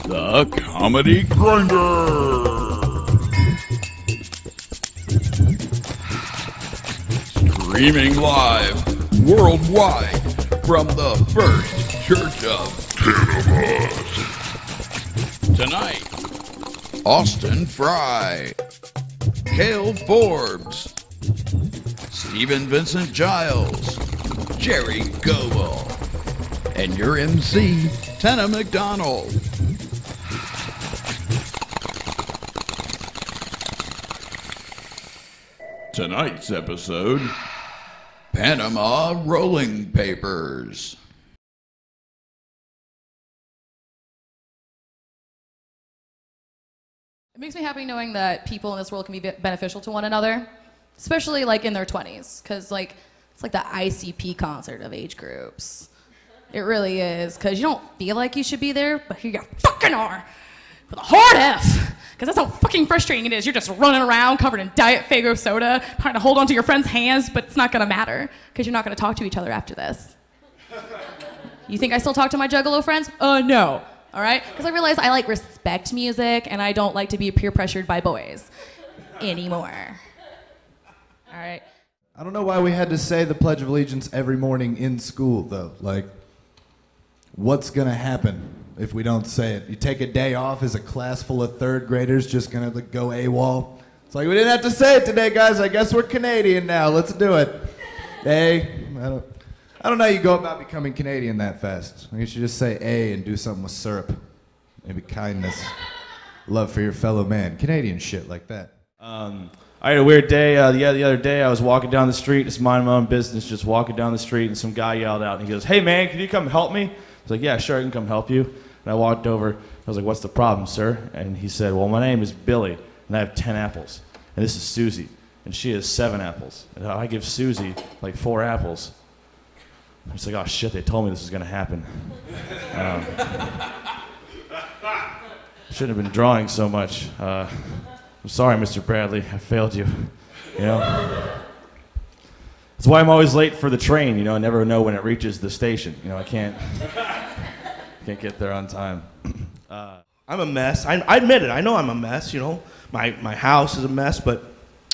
The Comedy Grinder. Streaming live worldwide from the First Church of Panama. Tonight, Austin Fry, Cale Forbes, Stephen Vincent Giles, Gerry Gobel, and your MC, Tennah McDonald. Tonight's episode, Panama Rolling Papers. It makes me happy knowing that people in this world can be beneficial to one another, especially like in their 20s, because like it's like the ICP concert of age groups. It really is, because you don't feel like you should be there, but here you fucking are, with a hard F, because that's how fucking frustrating it is. You're just running around covered in Diet Faygo soda, trying to hold onto your friend's hands, but it's not gonna matter, because you're not gonna talk to each other after this. You think I still talk to my Juggalo friends? No. All right? Because I realize I like respect music, and I don't like to be peer pressured by boys anymore. All right? I don't know why we had to say the Pledge of Allegiance every morning in school, though. Like, what's gonna happen if we don't say it? You take a day off, is a class full of third graders just gonna like, go AWOL? It's like, we didn't have to say it today, guys. I guess we're Canadian now. Let's do it. Hey, I don't know how you go about becoming Canadian that fast. I guess you just say A and do something with syrup. Maybe kindness, love for your fellow man. Canadian shit like that. I had a weird day. The other day, I was walking down the street, just minding my own business, just walking down the street, and some guy yelled out, and he goes, "Hey man, can you come help me?" I was like, "Yeah, sure, I can come help you." And I walked over. I was like, "What's the problem, sir?" And he said, "Well, my name is Billy, and I have 10 apples. And this is Susie, and she has 7 apples. And I give Susie like 4 apples." I was like, "Oh shit, they told me this was gonna happen." Shouldn't have been drawing so much. I'm sorry, Mr. Bradley, I failed you. You know? That's why I'm always late for the train, you know, I never know when it reaches the station. You know, I can't get there on time. I'm a mess. I admit it. I know I'm a mess, you know. My house is a mess, but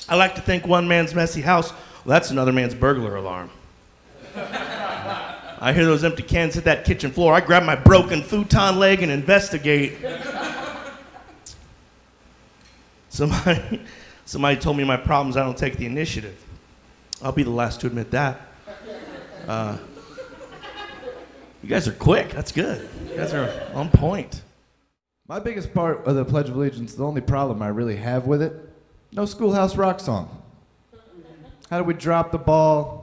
I like to think one man's messy house, well, that's another man's burglar alarm. I hear those empty cans hit that kitchen floor. I grab my broken futon leg and investigate. Somebody told me my problems, I don't take the initiative. I'll be the last to admit that. You guys are quick. That's good. You guys are on point. My biggest part of the Pledge of Allegiance, the only problem I really have with it, no Schoolhouse Rock song. How do we drop the ball?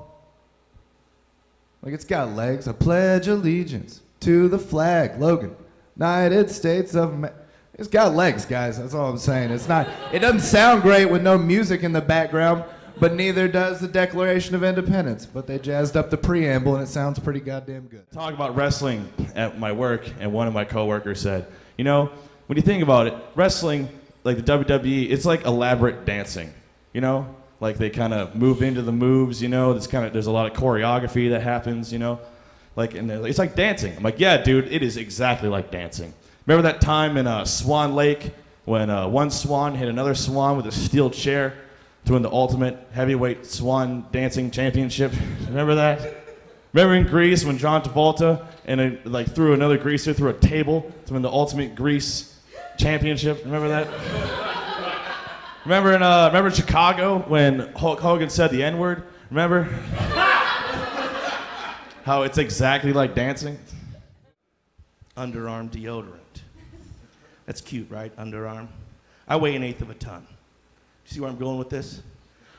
Like, it's got legs. I pledge allegiance to the flag, Logan, United States of America. It's got legs, guys. That's all I'm saying. It doesn't sound great with no music in the background, but neither does the Declaration of Independence. But they jazzed up the preamble, and it sounds pretty goddamn good. Talk about wrestling at my work, and one of my coworkers said, you know, when you think about it, wrestling, like the WWE, it's like elaborate dancing, you know? Like they kind of move into the moves, you know. There's a lot of choreography that happens, you know. Like, and it's like dancing. I'm like, yeah, dude, it is exactly like dancing. Remember that time in Swan Lake when one swan hit another swan with a steel chair to win the ultimate heavyweight swan dancing championship? Remember that? Remember in Greece when John Travolta like threw another greaser through a table to win the ultimate Grease championship? Remember that? Remember in Chicago when Hulk Hogan said the N-word? Remember? How it's exactly like dancing? Underarm deodorant. That's cute, right? Underarm. I weigh 1/8 of a ton. You see where I'm going with this?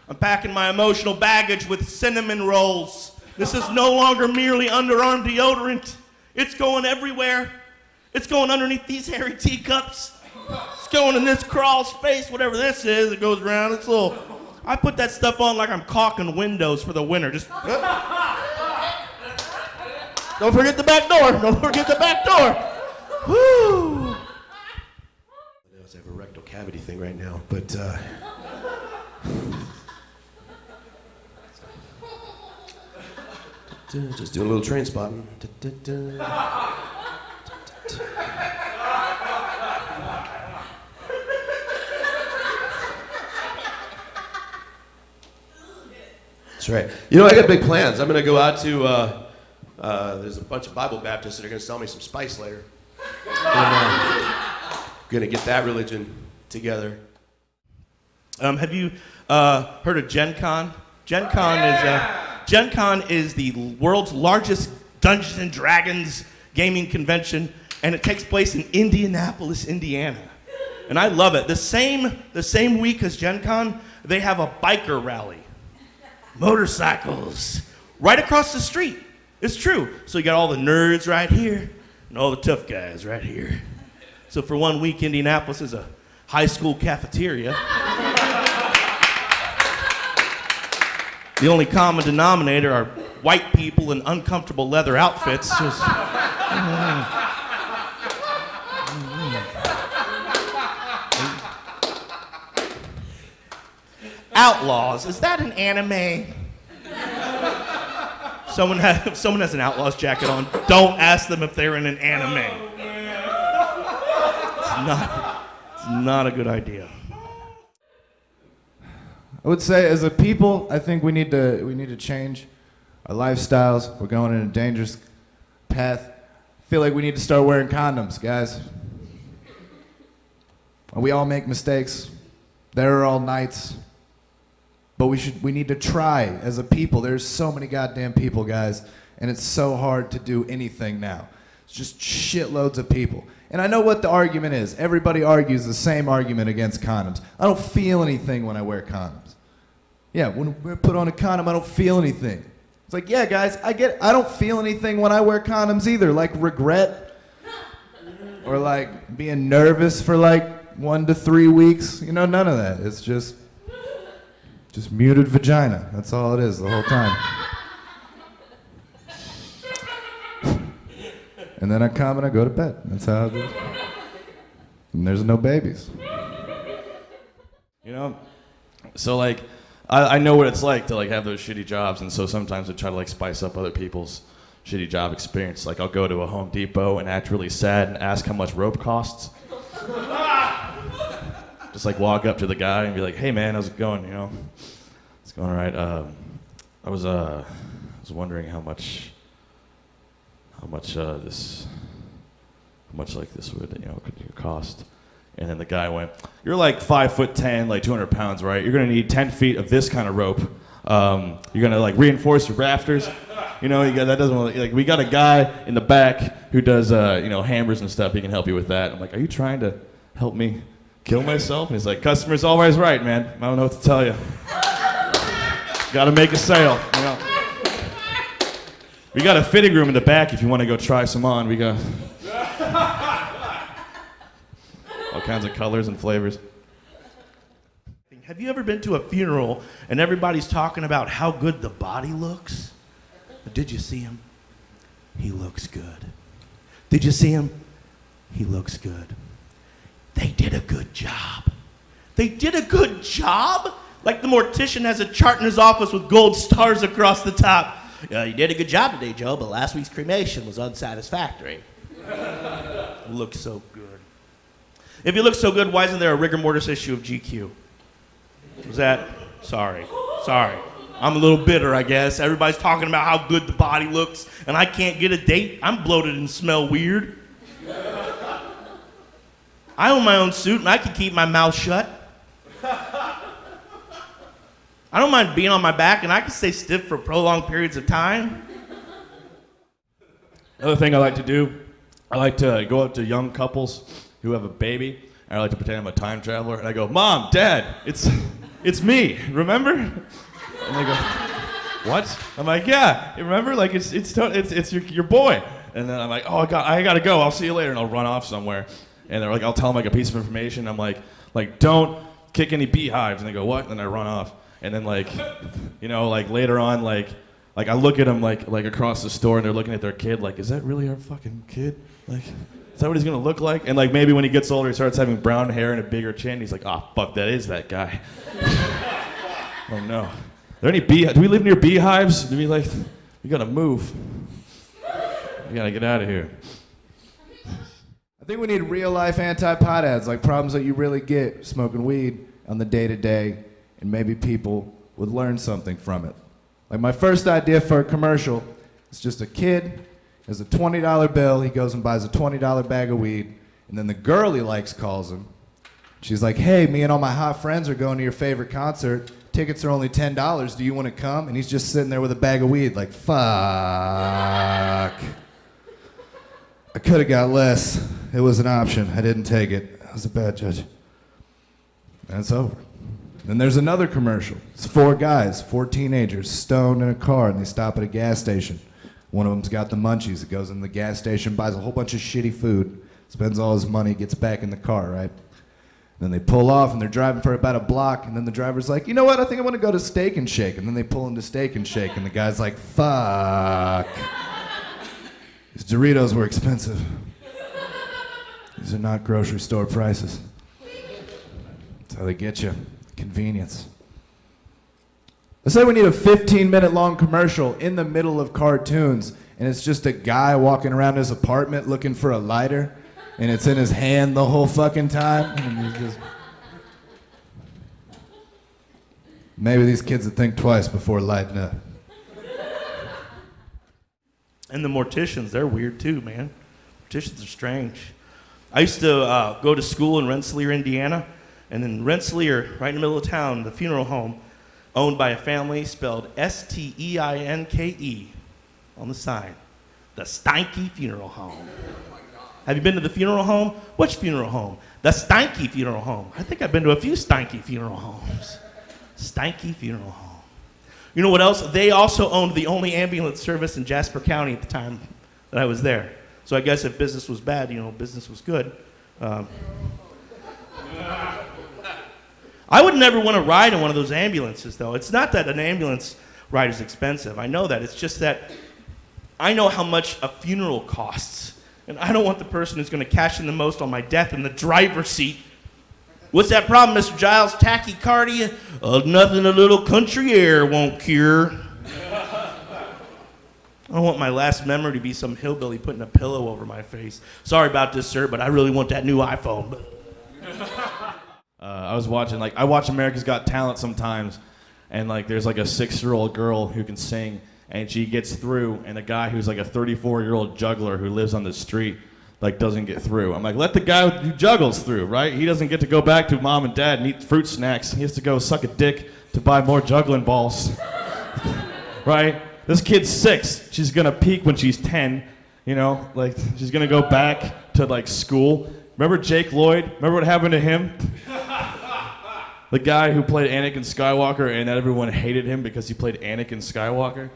I'm packing my emotional baggage with cinnamon rolls. This is no longer merely underarm deodorant. It's going everywhere. It's going underneath these hairy teacups. It's going in this crawl space, whatever this is. It goes around. It's little. I put that stuff on like I'm caulking windows for the winter. Just. Don't forget the back door. Don't forget the back door. Woo! I have a rectal cavity thing right now, but just doing a little train spotting. That's right. You know, I got big plans. I'm going to go out to, there's a bunch of Bible Baptists that are going to sell me some spice later. Going to get that religion together. Have you heard of Gen Con? Gen Con is the world's largest Dungeons and Dragons gaming convention, and it takes place in Indianapolis, Indiana. And I love it. The same week as Gen Con, they have a biker rally. Motorcycles right across the street. It's true. So you got all the nerds right here and all the tough guys right here. So for 1 week, Indianapolis is a high school cafeteria. The only common denominator are white people in uncomfortable leather outfits. Outlaws. Is that an anime? Someone has an Outlaws jacket on. Don't ask them if they're in an anime. It's not a good idea. I would say, as a people, I think we need to change our lifestyles. We're going in a dangerous path. I feel like we need to start wearing condoms, guys. We all make mistakes. There are all nights. But we need to try as a people. There's so many goddamn people, guys, and it's so hard to do anything now. It's just shitloads of people. And I know what the argument is. Everybody argues the same argument against condoms. I don't feel anything when I wear condoms. Yeah, when I put on a condom, I don't feel anything. It's like, yeah, guys, I don't feel anything when I wear condoms either, like regret or like being nervous for like 1 to 3 weeks. You know, none of that. It's just muted vagina. That's all it is the whole time. And then I come and I go to bed. That's how it is. And there's no babies. You know, so like, I know what it's like to like have those shitty jobs, and so sometimes I try to like spice up other people's shitty job experience. Like I'll go to a Home Depot and act really sad and ask how much rope costs. Just like walk up to the guy and be like, "Hey man, how's it going? You know, it's going all right. I was wondering how much like this would could cost." And then the guy went, "You're like 5'10", like 200 pounds, right? You're gonna need 10 feet of this kind of rope. You're gonna like reinforce your rafters. You know, that doesn't like we got a guy in the back who does hammers and stuff. He can help you with that." I'm like, "Are you trying to help me kill myself?" And he's like, "Customer's always right, man. I don't know what to tell you. Got to make a sale, you know." We got a fitting room in the back if you want to go try some on. We got all kinds of colors and flavors. Have you ever been to a funeral and everybody's talking about how good the body looks? But did you see him? He looks good. Did you see him? He looks good. They did a good job. They did a good job? Like the mortician has a chart in his office with gold stars across the top. You did a good job today, Joe, but last week's cremation was unsatisfactory. It looks so good. If you look so good, why isn't there a rigor mortis issue of GQ? Was that? Sorry. I'm a little bitter, I guess. Everybody's talking about how good the body looks, and I can't get a date. I'm bloated and smell weird. I own my own suit, and I can keep my mouth shut. I don't mind being on my back, and I can stay stiff for prolonged periods of time. Another thing I like to do, I like to go up to young couples who have a baby, and I like to pretend I'm a time traveler, and I go, "Mom, Dad, it's me, remember?" And they go, "What?" I'm like, "Yeah, you remember? Like it's your boy." And then I'm like, "Oh, I gotta go. I'll see you later," and I'll run off somewhere. And they're like, I'll tell them like a piece of information. I'm like, "Don't kick any beehives." And they go, "What?" And then I run off. And then like later on, like I look at them like across the store, and they're looking at their kid like, "Is that really our fucking kid? Like, is that what he's gonna look like?" And like maybe when he gets older, he starts having brown hair and a bigger chin. He's like, "Oh fuck, that is that guy." Oh no. Are there any beehives? Do we live near beehives? We gotta move. We gotta get out of here. I think we need real-life anti-pot ads, like problems that you really get smoking weed on the day-to-day, and maybe people would learn something from it. Like my first idea for a commercial is just a kid has a $20 bill. He goes and buys a $20 bag of weed. And then the girl he likes calls him. She's like, hey, me and all my hot friends are going to your favorite concert. Tickets are only $10. Do you want to come? And he's just sitting there with a bag of weed like, fuck. I could have got less. It was an option. I didn't take it. I was a bad judge. And it's over. Then there's another commercial. It's 4 guys, 4 teenagers, stoned in a car, and they stop at a gas station. One of them's got the munchies. He goes in the gas station, buys a whole bunch of shitty food, spends all his money, gets back in the car, right? Then they pull off, and they're driving for about a block, and then the driver's like, you know what, I think I want to go to Steak and Shake. And then they pull into Steak and Shake, and the guy's like, fuck. These Doritos were expensive. These are not grocery store prices. That's how they get you. Convenience. Let's say we need a 15-minute long commercial in the middle of cartoons, and it's just a guy walking around his apartment looking for a lighter, and it's in his hand the whole fucking time. And he's just... Maybe these kids would think twice before lighting up. And the morticians, they're weird too, man. Morticians are strange. I used to go to school in Rensselaer, Indiana, and in Rensselaer, right in the middle of town, the funeral home, owned by a family spelled S-T-E-I-N-K-E on the sign. The Steinke Funeral Home. Have you been to the funeral home? Which funeral home? The Steinke Funeral Home. I think I've been to a few Steinke funeral homes. Steinke Funeral Home. You know what else? They also owned the only ambulance service in Jasper County at the time that I was there. So I guess if business was bad, you know, business was good. I would never want to ride in one of those ambulances, though. It's not that an ambulance ride is expensive. I know that. It's just that I know how much a funeral costs. And I don't want the person who's going to cash in the most on my death in the driver's seat. What's that problem, Mr. Giles? Tachycardia? Nothing a little country air won't cure. I don't want my last memory to be some hillbilly putting a pillow over my face. Sorry about this, sir, but I really want that new iPhone. I was watching, I watch America's Got Talent sometimes, and there's a 6-year-old girl who can sing, and she gets through, and a guy who's a 34-year-old juggler who lives on the street doesn't get through. I'm like, let the guy who juggles through, right? He doesn't get to go back to mom and dad and eat fruit snacks. He has to go suck a dick to buy more juggling balls, right? This kid's 6. She's gonna peak when she's 10, you know? She's gonna go back to school. Remember Jake Lloyd? Remember what happened to him? The guy who played Anakin Skywalker and everyone hated him because he played Anakin Skywalker.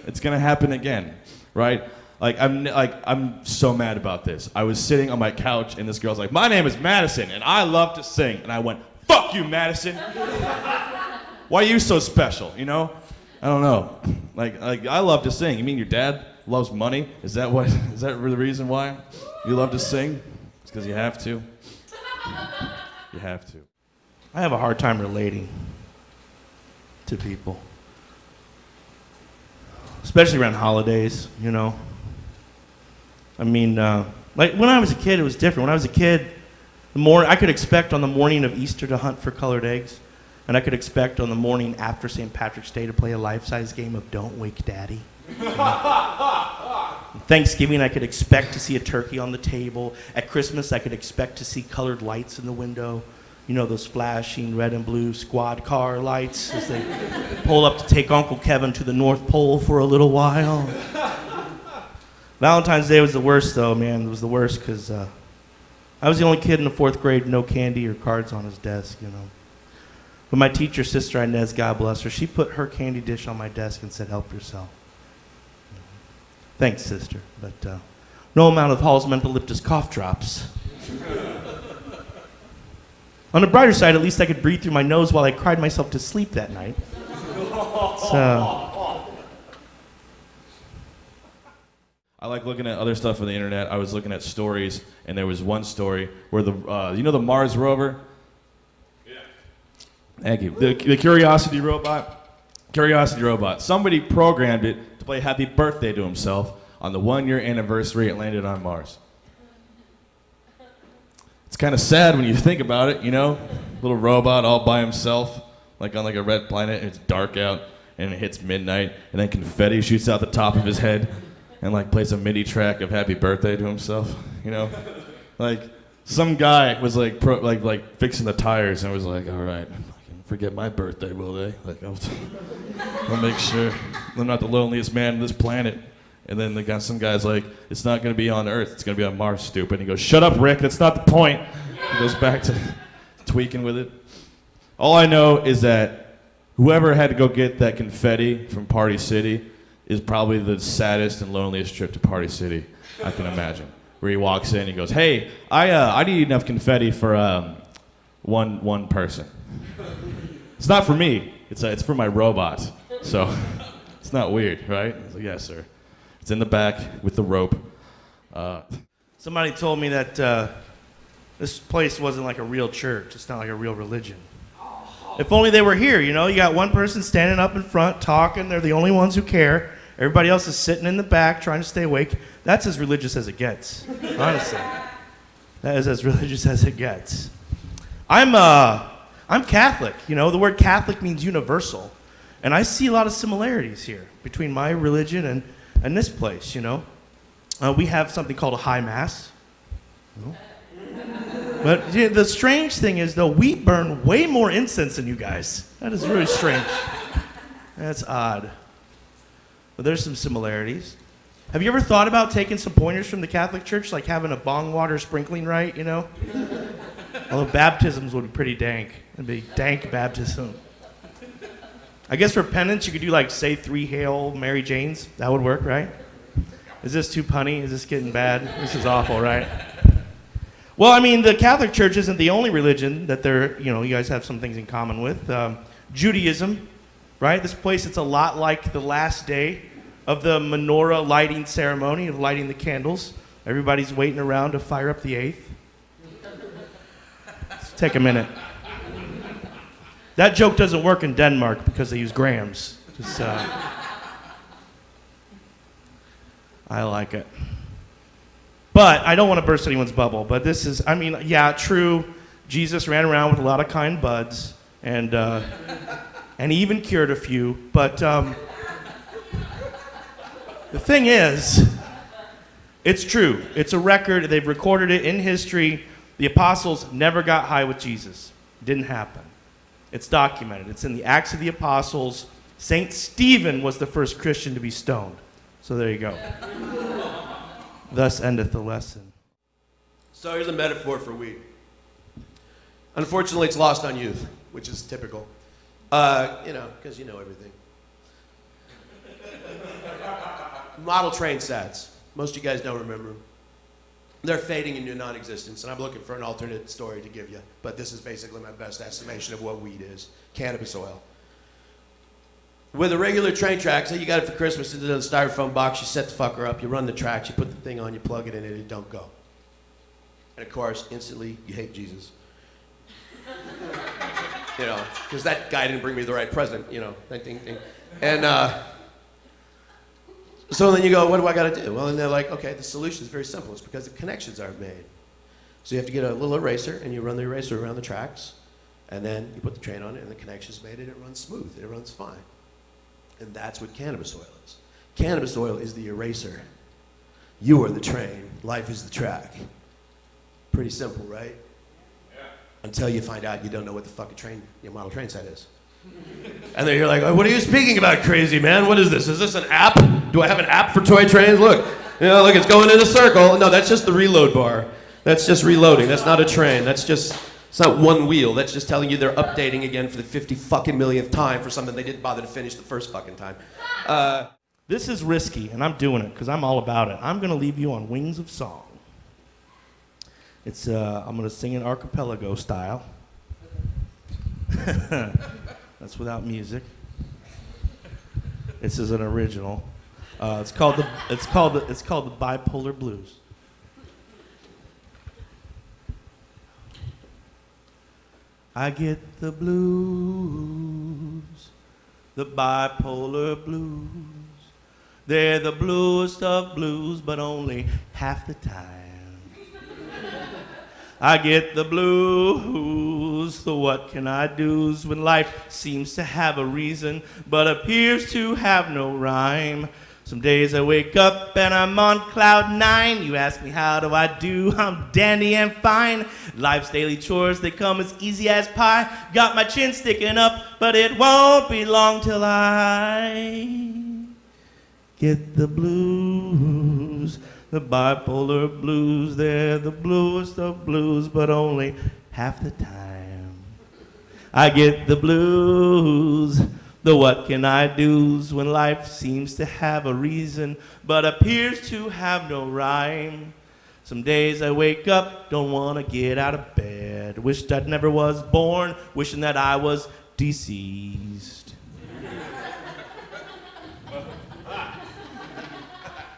It's gonna happen again, right? I'm so mad about this. I was sitting on my couch and this girl's like, my name is Madison and I love to sing. And I went, fuck you, Madison. Why are you so special, you know? I don't know. I love to sing. You mean your dad loves money? Is that the reason why you love to sing? It's because you have to. You have to. I have a hard time relating to people. Especially around holidays, you know. I mean, when I was a kid, it was different. When I was a kid, I could expect on the morning of Easter to hunt for colored eggs. And I could expect on the morning after St. Patrick's Day to play a life-size game of Don't Wake Daddy. Thanksgiving, I could expect to see a turkey on the table. At Christmas, I could expect to see colored lights in the window. You know, those flashing red and blue squad car lights as they pull up to take Uncle Kevin to the North Pole for a little while. Valentine's Day was the worst, though, man. It was the worst because I was the only kid in the 4th grade, no candy or cards on his desk, you know. But my teacher, Sister Inez, God bless her, she put her candy dish on my desk and said, help yourself. Thanks, sister, but no amount of Hall's mental eucalyptus cough drops. On the brighter side, at least I could breathe through my nose while I cried myself to sleep that night. So, I like looking at other stuff on the internet. I was looking at stories, and there was one story where the Mars rover? Yeah. Thank you. The Curiosity robot. Somebody programmed it to play Happy Birthday to himself on the 1-year anniversary it landed on Mars. It's kind of sad when you think about it, you know? Little robot all by himself, on a red planet, and it's dark out. and it hits midnight, and then confetti shoots out the top of his head, and like plays a MIDI track of Happy Birthday to himself, you know? Like, some guy was like fixing the tires and was like, all right, forget my birthday, will they? Like, I'll make sure I'm not the loneliest man on this planet. And then some guy's like, it's not going to be on Earth, it's going to be on Mars, stupid. And he goes, shut up, Rick, that's not the point. He goes back to tweaking with it. All I know is that whoever had to go get that confetti from Party City is probably the saddest and loneliest trip to Party City I can imagine. Where he walks in, he goes, hey, I need enough confetti for one person. It's not for me, it's for my robot. So it's not weird, right? I was like, yes, sir. It's in the back with the rope. Somebody told me that this place wasn't like a real church. It's not like a real religion. If only they were here, you know? You got one person standing up in front talking. They're the only ones who care. Everybody else is sitting in the back trying to stay awake. That's as religious as it gets, honestly. That is as religious as it gets. I'm Catholic. You know, the word Catholic means universal. And I see a lot of similarities here between my religion and this place, you know. We have something called a high mass. No. But the strange thing is, though, we burn way more incense than you guys. That is really strange. That's odd. But there's some similarities. Have you ever thought about taking some pointers from the Catholic Church, like having a bong water sprinkling rite, you know? Although baptisms would be pretty dank. It'd be dank baptism. I guess for penance, you could do like, say, 3 Hail Mary Janes. That would work, right? Is this too punny? Is this getting bad? This is awful, right? Well, I mean, the Catholic Church isn't the only religion that you guys have some things in common with. Judaism, right? This place, it's a lot like the last day of the menorah lighting ceremony, of lighting the candles. Everybody's waiting around to fire up the 8th. Let's take a minute. That joke doesn't work in Denmark because they use grams. Just, I like it. But I don't want to burst anyone's bubble, but this is, I mean, yeah, true. Jesus ran around with a lot of kind buds, and he even cured a few. But the thing is, it's true. It's a record. They've recorded it in history. The apostles never got high with Jesus. It didn't happen. It's documented. It's in the Acts of the Apostles. St. Stephen was the first Christian to be stoned. So there you go. Thus endeth the lesson. So here's a metaphor for weed. Unfortunately, it's lost on youth, which is typical. Because you know everything. Model train sats. Most of you guys don't remember them. They're fading into non-existence, and I'm looking for an alternate story to give you. But this is basically my best estimation of what weed is. Cannabis oil. With a regular train track, say you got it for Christmas, it's in a styrofoam box, you set the fucker up, you run the tracks, you put the thing on, you plug it in, and it don't go. And of course, instantly, you hate Jesus. You know, because that guy didn't bring me the right present, you know, ding. And so then you go, what do I got to do? Well, and they're like, okay, the solution is very simple. It's because the connections aren't made. So you have to get a little eraser, and you run the eraser around the tracks, and then you put the train on it, and the connection's made, and it runs smooth. It runs fine. And that's what cannabis oil is. Cannabis oil is the eraser. You are the train. Life is the track. Pretty simple, right? Yeah. Until you find out you don't know what the fuck your model train set is. And then you're like, oh, what are you speaking about, crazy man? What is this? Is this an app? Do I have an app for toy trains? Look, look, it's going in a circle. No, that's just the reload bar. That's just reloading. That's not a train. It's not one wheel. That's just telling you they're updating again for the 50 fucking millionth time for something they didn't bother to finish the first fucking time. This is risky, and I'm doing it because I'm all about it. I'm going to leave you on wings of song. I'm going to sing in archipelago style. That's without music. This is an original. It's called the Bipolar Blues. I get the blues, the bipolar blues. They're the bluest of blues, but only half the time. I get the blues, do's, the what can I do's, when life seems to have a reason, but appears to have no rhyme. Some days I wake up and I'm on cloud 9. You ask me how do I do, I'm dandy and fine. Life's daily chores, they come as easy as pie. Got my chin sticking up, but it won't be long till I get the blues. The bipolar blues, they're the bluest of blues, but only half the time. I get the blues. The what can I do's, when life seems to have a reason, but appears to have no rhyme. Some days I wake up, don't want to get out of bed. Wished I'd never was born, wishing that I was deceased.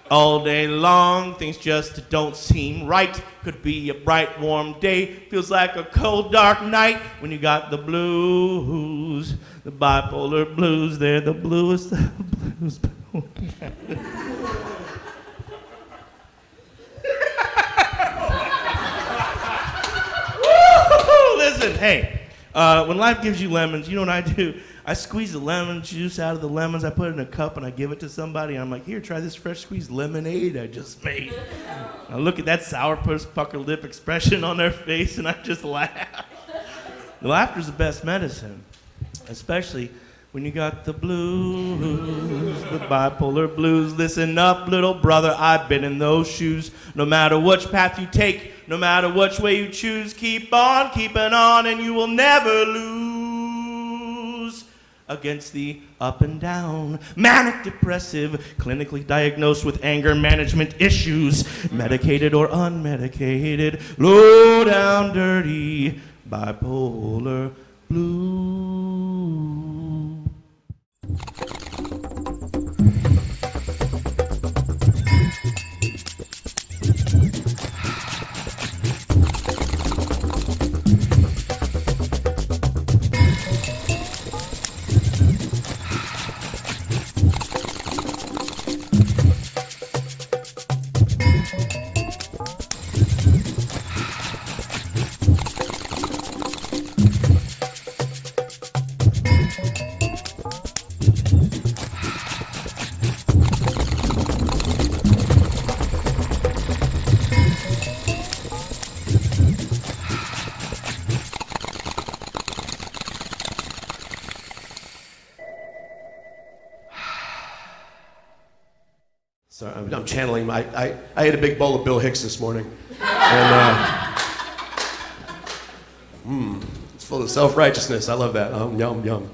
All day long, things just don't seem right. Could be a bright, warm day, feels like a cold, dark night when you got the blues. The bipolar blues, they're the bluest of blues. Listen, hey, when life gives you lemons, you know what I do? I squeeze the lemon juice out of the lemons, I put it in a cup, and I give it to somebody, and I'm like, here, try this fresh squeezed lemonade I just made. I look at that sourpuss pucker lip expression on their face, and I just laugh. The laughter's the best medicine, especially when you got the blues, the bipolar blues. Listen up, little brother, I've been in those shoes. No matter which path you take, no matter which way you choose, keep on keeping on, and you will never lose against the up and down, manic depressive, clinically diagnosed with anger management issues, medicated or unmedicated, low down dirty, bipolar blue. Sorry, I'm channeling my. I ate a big bowl of Bill Hicks this morning, and it's full of self-righteousness. I love that. Yum, yum.